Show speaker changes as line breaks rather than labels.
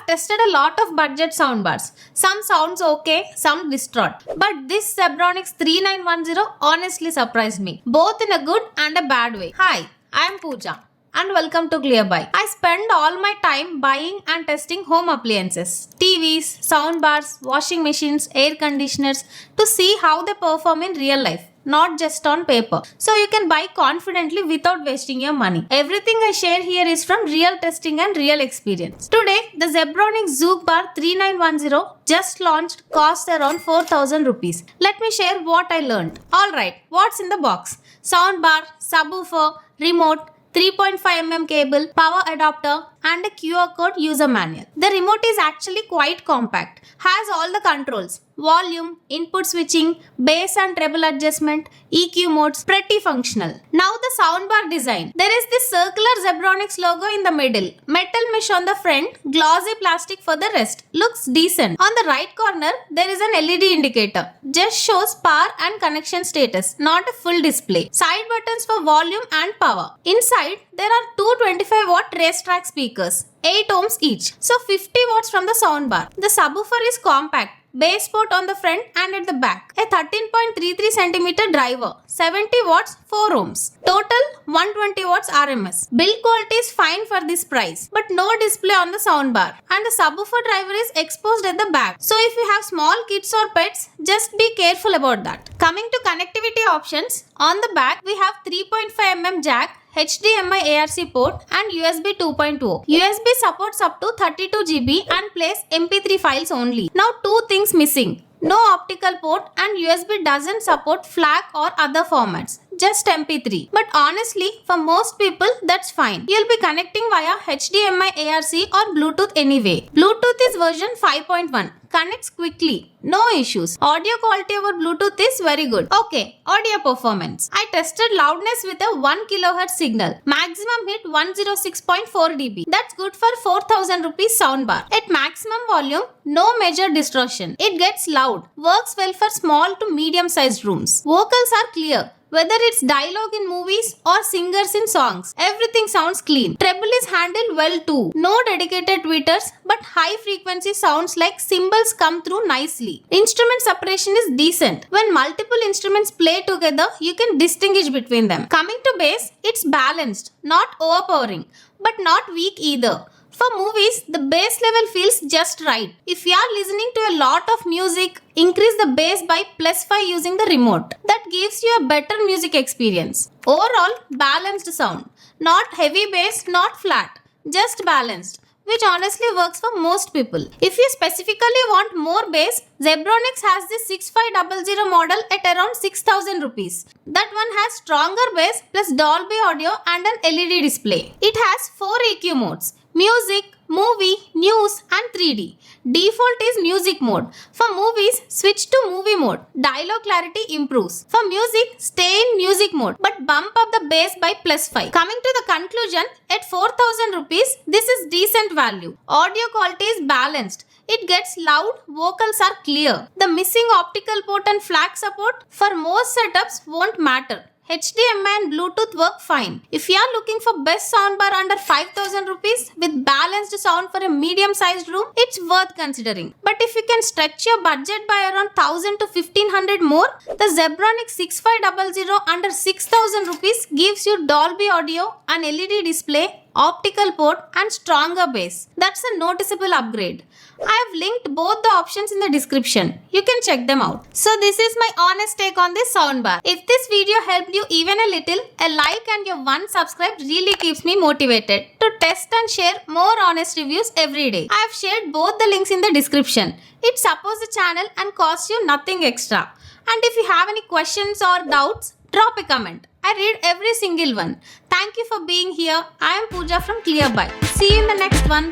tested a lot of budget soundbars. Some sounds okay, some distraught. But this Zebronics 3910 honestly surprised me, both in a good and a bad way. Hi, I am Pooja and welcome to Clearbuy. I spend all my time buying and testing home appliances, TVs, soundbars, washing machines, air conditioners to see how they perform in real life, not just on paper. So you can buy confidently without wasting your money. Everything I share here is from real testing and real experience. Today, the Zebronics Juke Bar 3910 just launched, costs around 4,000 rupees. Let me share what I learned. Alright, what's in the box? Soundbar, subwoofer, remote, 3.5mm cable, power adapter and a QR code user manual. The remote is actually quite compact, has all the controls, volume, input switching, bass and treble adjustment, EQ modes, pretty functional. Now the soundbar design. There is this circular Zebronics logo in the middle, metal mesh on the front, glossy plastic for the rest. Looks decent. On the right corner, there is an LED indicator. Just shows power and connection status, not a full display. Side buttons for volume and power. Inside, there are two 25-watt racetrack speakers, 8 ohms each. So 50 watts from the soundbar. The subwoofer is compact, bass port on the front and at the back. A 13.33 cm driver, 70 watts, 4 ohms. Total 120 watts RMS. Build quality is fine for this price, but no display on the soundbar. And the subwoofer driver is exposed at the back. So if you have small kids or pets, just be careful about that. Coming to connectivity options, on the back we have 3.5mm jack, HDMI ARC port and USB 2.0. USB supports up to 32 GB and plays MP3 files only. Now two things missing. No optical port and USB doesn't support FLAC or other formats. Just MP3. But honestly, for most people, that's fine. You'll be connecting via HDMI ARC or Bluetooth anyway. Bluetooth is version 5.1. Connects quickly. No issues. Audio quality over Bluetooth is very good. Okay, audio performance. I tested loudness with a 1 kHz signal. Maximum hit 106.4 dB. That's good for 4,000 rupees soundbar. At maximum volume, no major distortion. It gets loud. Works well for small to medium sized rooms. Vocals are clear. Whether it's dialogue in movies or singers in songs, everything sounds clean. Treble is handled well too. No dedicated tweeters, but high frequency sounds like cymbals come through nicely. Instrument separation is decent. When multiple instruments play together, you can distinguish between them. Coming to bass, it's balanced, not overpowering, but not weak either. For movies, the bass level feels just right. If you are listening to a lot of music, increase the bass by +5 using the remote. That gives you a better music experience. Overall, balanced sound. Not heavy bass, not flat. Just balanced, which honestly works for most people. If you specifically want more bass, Zebronics has the 6500 model at around 6,000 rupees. That one has stronger bass plus Dolby audio and an LED display. It has 4 EQ modes: music, movie, news and 3D. Default is music mode. For movies, switch to movie mode. Dialogue clarity improves. For music, stay in music mode but bump up the bass by +5. Coming to the conclusion, at 4,000 rupees, this is decent value. Audio quality is balanced. It gets loud, vocals are clear. The missing optical port and FLAC support for most setups won't matter. HDMI and Bluetooth work fine. If you are looking for best soundbar under 5,000 rupees with balanced sound for a medium sized room, it's worth considering. But if you can stretch your budget by around 1,000 to 1,500 more, the Zebronics 6500 under 6,000 rupees gives you Dolby audio, an LED display, optical port and stronger bass. That's a noticeable upgrade. I have linked both the options in the description. You can check them out. So this is my honest take on this soundbar. If this video helped you even a little, a like and your 1 subscribe really keeps me motivated to test and share more honest reviews every day. I have shared both the links in the description. It supports the channel and costs you nothing extra. And if you have any questions or doubts, drop a comment. I read every single one. Thank you for being here. I am Pooja from Clearbuy. See you in the next one.